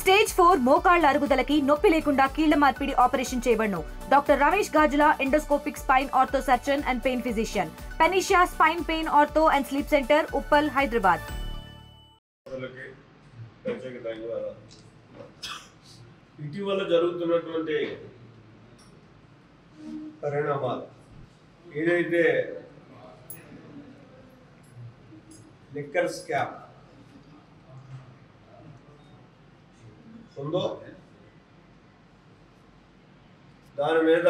Stage 4 మోకాళ్ల అరుగుదలకి నొప్పి లేకుండా కీళ్ల మార్పిడి ఆపరేషన్ చేయబడును. Doctor Ramesh Gajula, endoscopic spine ortho surgeon and pain physician, పెనిషియా spine pain ortho and sleep centre, Uppal, Hyderabad. ఇటీవల జరుగుతున్నటువంటి పరిణామాలు ఏదైతే లిక్కర్ స్కామ్ ఉందో దాని మీద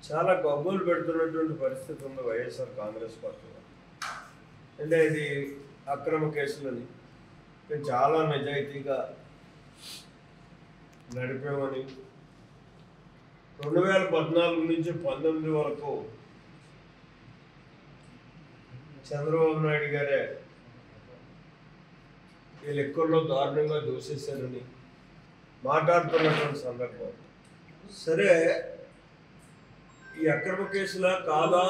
చాలా గబ్బులు పెడుతున్నటువంటి పరిస్థితి ఉంది వైఎస్ఆర్ కాంగ్రెస్ పార్టీలో. అంటే ఇది అక్రమ కేసులని మేము చాలా నిజాయితీగా నడిపామని 2014 నుంచి 19 వరకు చంద్రబాబు నాయుడు గారే ఈ లెక్కల్లో దారుణంగా దూషిస్తారని మాట్లాడుతున్నటువంటి సందర్భం. సరే, ఈ అక్రమ కేసులా కాదా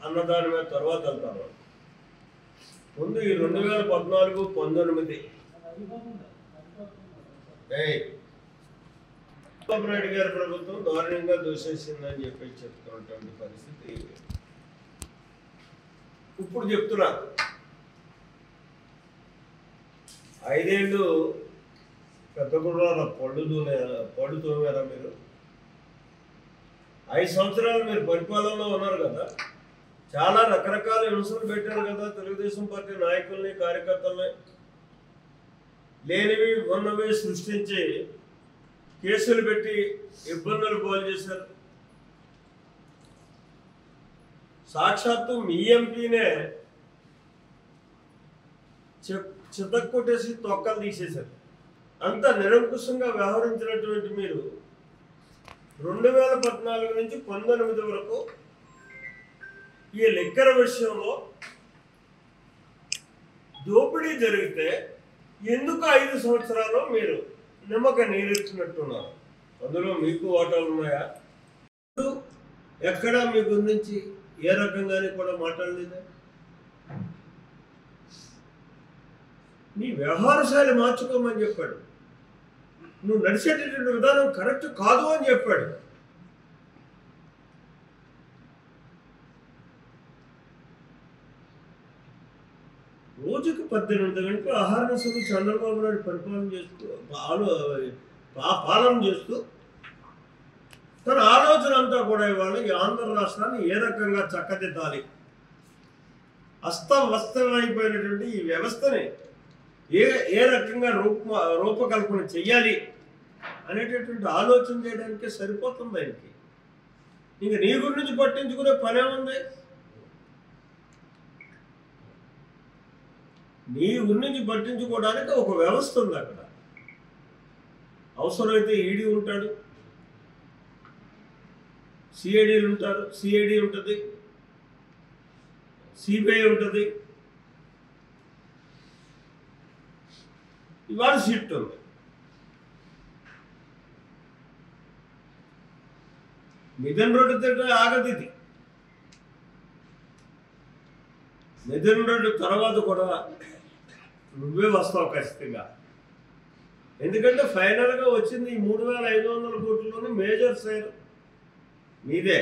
అన్నదాని మీద తర్వాత వెళ్తాను. ముందు ఈ 2014-19 చంద్రబాబు నాయుడు గారి ప్రభుత్వం దారుణంగా దూషిస్తుందని చెప్పి చెప్తున్నటువంటి పరిస్థితి. ఇప్పుడు చెప్తున్నా, 5 ఏళ్ళు పెద్ద గుర్రాల పళ్ళు తోమారా మీరు? 5 సంవత్సరాలు మీరు పరిపాలనలో ఉన్నారు కదా, చాలా రకరకాల హింసలు పెట్టారు కదా తెలుగుదేశం పార్టీ నాయకుల్ని, కార్యకర్తల్ని. లేనివి ఉన్నవి సృష్టించి కేసులు పెట్టి ఇబ్బందులు పాలు చేశారు. సాక్షాత్తు మీ ఎంపీనే చితక్కొట్టేసి తొక్కలు తీసేశారు. అంత నిరంకుశంగా వ్యవహరించినటువంటి మీరు 2014 నుంచి 19 వరకు ఈ లెక్కల విషయంలో దోపిడీ జరిగితే ఎందుకు 5 సంవత్సరాలు మీరు నిమ్మక నీరెత్తినట్టున్నారు? అందులో మీకు వాటాలు ఉన్నాయా? ఎక్కడా మీ గురించి ఏ రకంగానే కూడా మాట్లాడలేదా? నీ వ్యవహార శైలి మార్చుకోమని చెప్పాడు. నువ్వు నడిచేటటువంటి విధానం కరెక్ట్ కాదు అని చెప్పాడు. రోజుకి 18 గంటలు ఆహారసలు చంద్రబాబు నాయుడు పరిపాలన చేస్తూ పాలన చేస్తూ తన ఆలోచన అంతా కూడా ఇవాళ ఈ ఆంధ్ర రాష్ట్రాన్ని ఏ రకంగా చక్కదిద్దాలి, అస్తవ్యస్తమైపోయినటువంటి ఈ వ్యవస్థని ఏ రకంగా రూపకల్పన చెయ్యాలి అనేటటువంటి ఆలోచన చేయడానికే సరిపోతుంది ఆయనకి. ఇంక నీ గురించి పట్టించుకునే పనే ఉంది? నీ గురించి పట్టించుకోవడానికి ఒక వ్యవస్థ ఉంది అక్కడ. అవసరమైతే ఈడీ ఉంటాడు, సిఐడీలు ఉంటారు, సిఐడి ఉంటుంది, సిబిఐ ఉంటుంది, ఇవాళ షిఫ్ట్ ఉంది. మిథున్ రెడ్డి తింటే ఆగదు ఇది. మిథున్ రెడ్డి తర్వాత కూడా నువ్వే వస్తావు ఖచ్చితంగా. ఎందుకంటే ఫైనల్గా వచ్చింది ఈ 3,500 కోట్లలోని మేజర్ షేర్ మీదే.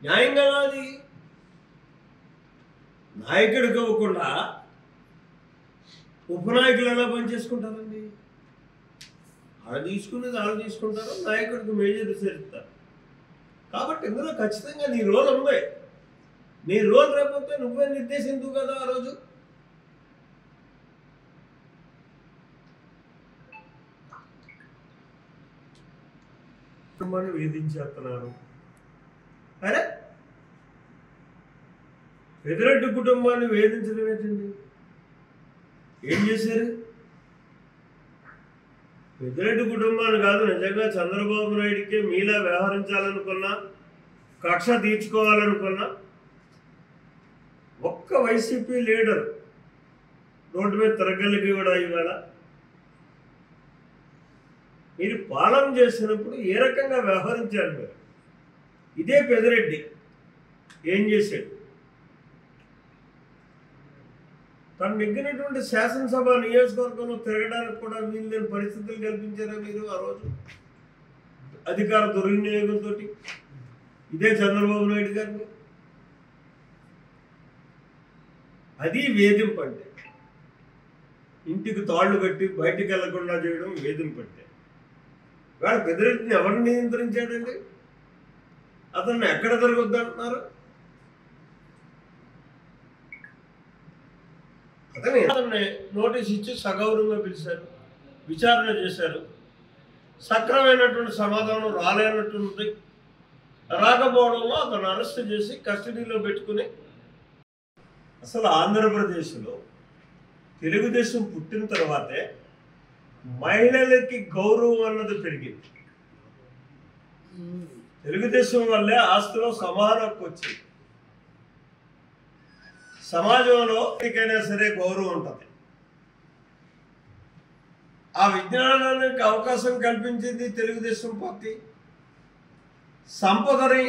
న్యాయం కదా అది? నాయకుడికి ఇవ్వకుండా ఉపనాయకులు ఎలా పనిచేసుకుంటారండి? వాళ్ళు తీసుకునేది వాళ్ళు తీసుకుంటారు, నాయకుడికి మేజర్ షేర్ ఇస్తారు. కాబట్టి ఇందులో ఖచ్చితంగా నీ రోల్ ఉంది. నీ రోల్ రేపొస్తే నువ్వే నిర్దేశించు కదా ఆ రోజు. కుటుంబాన్ని వేధించేస్తున్నారు. అరే, పెద్దిరెడ్డి కుటుంబాన్ని వేధించడం ఏంటండి? ఏం చేశారు? పెద్దిరెడ్డి కుటుంబాన్ని కాదు, నిజంగా చంద్రబాబు నాయుడికే మీలా వ్యవహరించాలనుకున్నా, కక్ష తీర్చుకోవాలనుకున్నా, ఒక్క వైసీపీ లీడర్ రోడ్డు మీద తిరగలిగి కూడా ఇవాళ మీరు పాలన చేసినప్పుడు ఏ రకంగా వ్యవహరించారు మీరు? ఇదే పెద్దిరెడ్డి ఏం చేశాడు? తను నెగ్గినటువంటి శాసనసభ నియోజకవర్గంలో తిరగడానికి కూడా వీళ్ళని పరిస్థితులు కల్పించారా మీరు ఆ రోజు అధికార దుర్వినియోగంతో? ఇదే చంద్రబాబు నాయుడు గారిని. అది వేధింపు అంటే. ఇంటికి తాళ్లు కట్టి బయటికి వెళ్లకుండా చేయడం వేధింపు అంటే. వాళ్ళ పెద్దరెడ్డిని ఎవరిని నియంత్రించాడండి? అతన్ని ఎక్కడ తిరగొద్దంటున్నారు? అతన్ని నోటీస్ ఇచ్చి సగౌరవంగా పిలిచారు, విచారణ చేశారు. సక్రమైనటువంటి సమాధానం రాలేనటువంటి రాకపోవడంలో అతను అరెస్ట్ చేసి కస్టడీలో పెట్టుకుని, అసలు ఆంధ్రప్రదేశ్లో తెలుగుదేశం పుట్టిన తర్వాతే మహిళలకి గౌరవం అన్నది పెరిగింది. తెలుగుదేశం వల్లే ఆస్తిలో సమాన హక్కు వచ్చింది. సమాజంలో ఎవరికైనా సరే గౌరవం ఉంటుంది. ఆ విజ్ఞానానికి అవకాశం కల్పించింది తెలుగుదేశం పార్టీ. సంపదని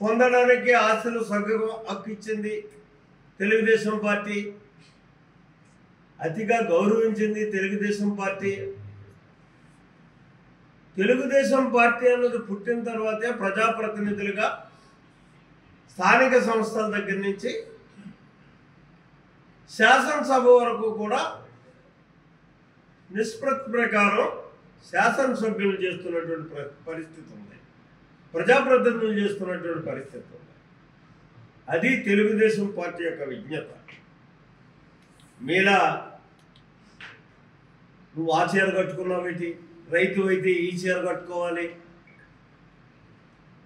పొందడానికి ఆస్తులు సగం హక్కు ఇచ్చింది తెలుగుదేశం పార్టీ. అతిగా గౌరవించింది తెలుగుదేశం పార్టీ. తెలుగుదేశం పార్టీ అన్నది పుట్టిన తర్వాతే ప్రజాప్రతినిధులుగా స్థానిక సంస్థల దగ్గర నుంచి శాసనసభ వరకు కూడా నిష్పత్తి ప్రకారం శాసనసభ్యులు చేస్తున్నటువంటి పరిస్థితి ఉంది, ప్రజాప్రతినిధులు చేస్తున్నటువంటి పరిస్థితి ఉంది. అది తెలుగుదేశం పార్టీ యొక్క విజ్ఞత. మీలా నువ్వు ఆ చీర కట్టుకున్నావు ఏంటి, రైతు అయితే ఈ చీర కట్టుకోవాలి,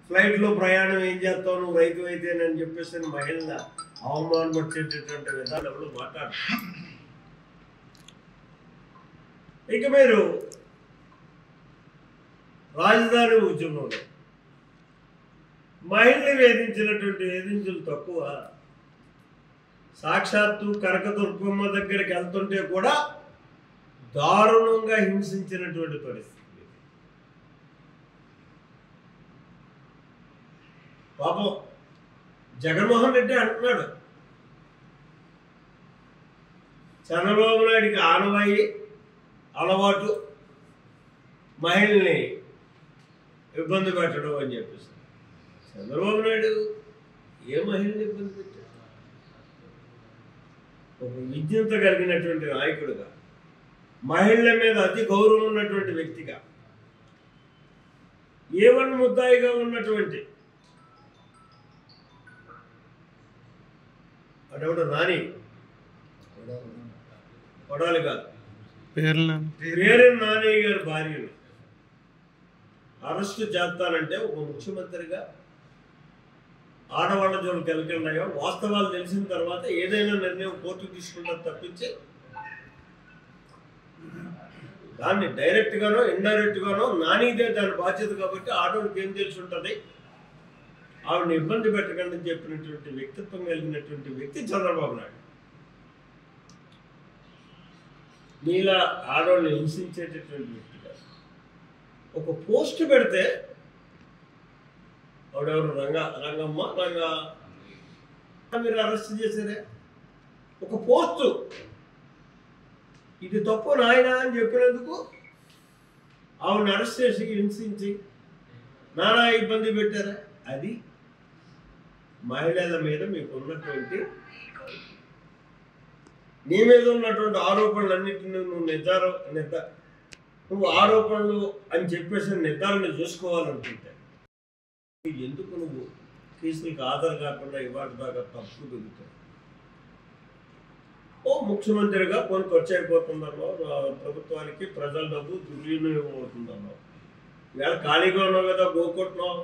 ఫ్లైట్లో ప్రయాణం ఏం చేస్తావు నువ్వు రైతు అయితే అని చెప్పేసి మహిళ అవమానపరిచేటటువంటి విధానంలో మాట్లాడు. ఇక మీరు రాజధాని ఉద్యమంలో మహిళని వేధించినటువంటి వేధించులు తక్కువ. సాక్షాత్తు కనకదుర్గమ్మ దగ్గరికి వెళ్తుంటే కూడా దారుణంగా హింసించినటువంటి పరిస్థితి. పాపం జగన్మోహన్ రెడ్డి అంటున్నాడు, చంద్రబాబు నాయుడికి ఆనవాయి అలవాటు మహిళల్ని ఇబ్బంది పెట్టడం అని చెప్పేసి. చంద్రబాబు నాయుడు ఏ మహిళని ఇబ్బంది పెట్టాడు? ఒక విజ్ఞత కలిగినటువంటి నాయకుడుగా, మహిళల మీద అతి గౌరవం ఉన్నటువంటి వ్యక్తిగా, ఏవన్ ముద్దాయిగా ఉన్నటువంటి అడవుడు నాని కొడాలి కాదు పేరు నాని గారి భార్యను అరెస్టు చేస్తానంటే ఒక ముఖ్యమంత్రిగా ఆడవాళ్ళ జోలికి వెళ్ళకెళ్ళాయో వాస్తవాలు తెలిసిన తర్వాత ఏదైనా నిర్ణయం కోర్టు తీసుకుంటారు తప్పించి దాన్ని డైరెక్ట్గానో ఇండైరెక్ట్గానో నానిదే దాని బాధ్యత కాబట్టి ఆడవాళ్ళకి ఏం తెలిసి ఉంటుంది, ఆవిడని ఇబ్బంది పెట్టకండి అని చెప్పినటువంటి వ్యక్తిత్వం కలిగినటువంటి వ్యక్తి చంద్రబాబు నాయుడు. నీలా ఆడవాళ్ళని హింసించేటటువంటి వ్యక్తిగా ఒక పోస్ట్ పెడితే ఆవిడెవరు రంగమ్మ మీరు అరెస్ట్ చేశారే, ఒక పోస్టు ఇది తప్పు నాయన అని చెప్పినందుకు ఆవిడని అరెస్ట్ చేసి హింసించి నానా ఇబ్బంది పెట్టారా? అది మహిళల మీద మీకు ఉన్నటువంటి నీ మీద ఉన్నటువంటి ఆరోపణలన్నింటినీ నువ్వు ఆరోపణలు అని చెప్పేసి నిర్ధారణ చేసుకోవాలనుకుంటే ఎందుకు నువ్వు కేసులకు ఆధార్ కాకుండా ఇవాటి దాకా తప్పు దిగుతావు? ఓ ముఖ్యమంత్రిగా కొన్ని ఖర్చు అయిపోతుందన్నో, ప్రభుత్వానికి ప్రజల డబ్బు దుర్వినియోగం అవుతుందన్నో, ఇవాళ ఖాళీగా ఉన్నావు కదా, గోకొట్టినావు,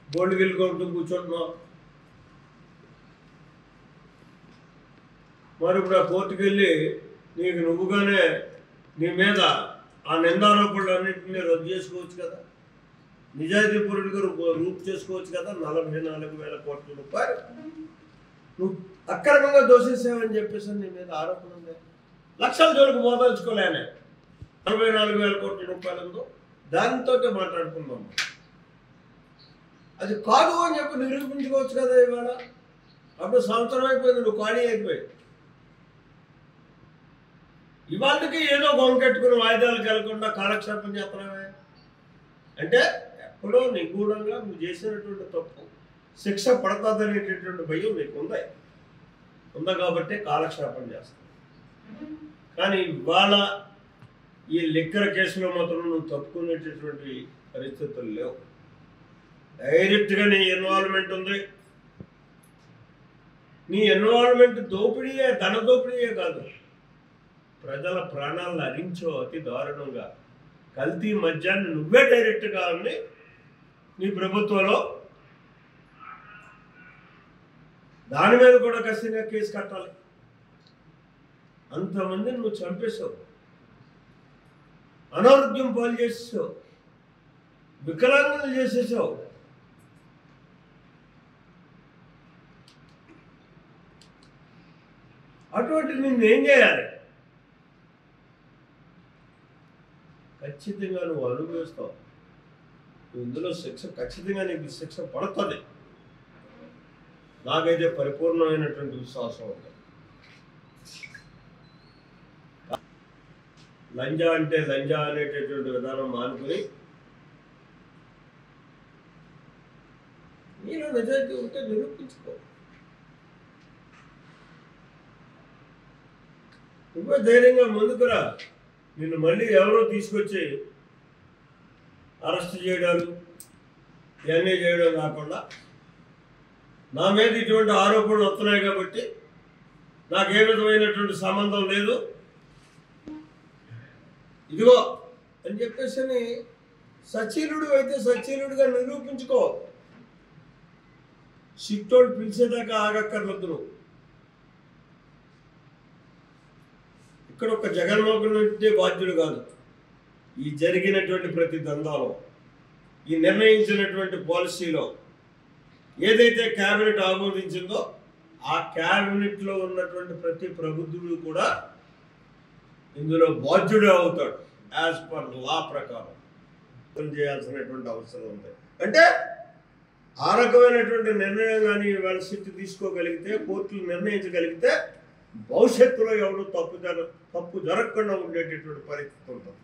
గోల్డ్ గిల్ కొట్టు కూర్చుంటున్నావు. మరి ఇప్పుడు ఆ కోర్టుకు వెళ్ళి నీకు నువ్వుగానే నీ మీద ఆ నిందారోపణలు అన్నింటినీ రద్దు చేసుకోవచ్చు కదా, నిజాయితీ పరుడిగా రూపు చేసుకోవచ్చు కదా. 44,000 కోట్ల రూపాయలు నువ్వు అక్రమంగా దోషిస్తావని చెప్పేసి నీ మీద ఆరోపణ ఉంది. లక్షల జోలికి మోదలుచుకోలేనే 44,000 కోట్ల రూపాయలు ఉందో దానితో మాట్లాడుకుందాం. అది కాదు అని చెప్పి నిరూపించుకోవచ్చు కదా. ఇవాళ అప్పుడు సంవత్సరం అయిపోయింది, నువ్వు ఖాళీ అయిపోయి ఇవాళకి ఏదో గొంకెట్టుకుని వాయిదాలకు వెళ్లకుండా కాలక్షేపం చేస్తున్నావే అంటే ఎప్పుడో నిగూఢంగా నువ్వు చేసినటువంటి తప్పు శిక్ష పడతాదనేటటువంటి భయం నీకు ఉందా కాబట్టి కాలక్షేపం చేస్తావు. కానీ ఇవాళ ఈ లిక్కర్ కేసులో మాత్రం నువ్వు తప్పుకునేటటువంటి పరిస్థితులు లేవు. డైరెక్ట్గా నీ ఇన్వాల్వ్మెంట్ ఉంది. నీ ఇన్వాల్వ్మెంట్ దోపిడీయే, ధన దోపిడీయే కాదు, ప్రజల ప్రాణాలను హరించో అతి దారుణంగా కల్తీ మద్యాన్ని నువ్వే డైరెక్ట్గా ఉంది నీ ప్రభుత్వంలో. దాని మీద కూడా ఖచ్చితంగా కేసు కట్టాలి. అంతమందిని నువ్వు చంపేశావు, అనారోగ్యం పాలు చేసేసావు, వికలాంగులు చేసేసావు. అటువంటి నిన్నేం చేయాలి? ఖచ్చితంగా నువ్వు అనుభవిస్తావు. ఇందులో శిక్ష ఖచ్చితంగా నీకు శిక్ష పడుతుంది. నాకైతే పరిపూర్ణమైనటువంటి విశ్వాసం ఉంది. లంజా అంటే లంజా అనేటటువంటి విధానం మానుకుని నీలో నిజాయితీ ఉంటే నిరూపించుకో. నువ్వే ధైర్యంగా ముందుకురా. నిన్ను మళ్ళీ ఎవరో తీసుకొచ్చి అరెస్ట్ చేయడాలు ఇవన్నీ చేయడం కాకుండా నా మీద ఇటువంటి ఆరోపణలు వస్తున్నాయి కాబట్టి నాకు ఏ విధమైనటువంటి సంబంధం లేదు ఇదిగో అని చెప్పేసి సచీలుడు అయితే సచీలుడిగా నిరూపించుకో. సిట్టోడు పిలిచేదాకా ఆగక్కర్లొద్దు నువ్వు. ఇక్కడ ఒక జగన్మోహన్ రెడ్డి బాధ్యుడు కాదు. ఈ జరిగినటువంటి ప్రతి దందాలో, ఈ నిర్ణయించినటువంటి పాలసీలో ఏదైతే క్యాబినెట్ ఆమోదించిందో ఆ క్యాబినెట్లో ఉన్నటువంటి ప్రతి ప్రబుద్ధుడు కూడా ఇందులో బాధ్యుడే అవుతాడు. యాజ్ పర్ లా ప్రకారం చేయాల్సినటువంటి అవసరం ఉంది. అంటే ఆ రకమైనటువంటి నిర్ణయం కానీ వాళ్ళ సిట్ తీసుకోగలిగితే, కోర్టులు నిర్ణయించగలిగితే భవిష్యత్తులో ఎవరు తప్పు జరగకుండా ఉండేటటువంటి పరిస్థితి ఉంటుంది.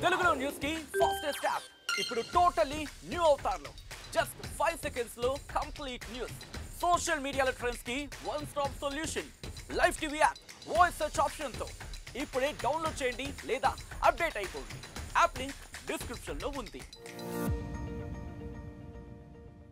తెలుగులో న్యూస్ కి ఫాస్టెస్ట్ యాప్ ఇప్పుడు టోటల్లీ న్యూ అవతార్లో జస్ట్ 5 సెకండ్స్ లో కంప్లీట్ న్యూస్. సోషల్ మీడియాలో ట్రెండ్స్ కి one stop solution. Live TV app voice search option తో ఇప్పుడే డౌన్లోడ్ చేయండి లేదా అప్డేట్ అయిపోండి. యాప్ లింక్ డిస్క్రిప్షన్ లో ఉంది.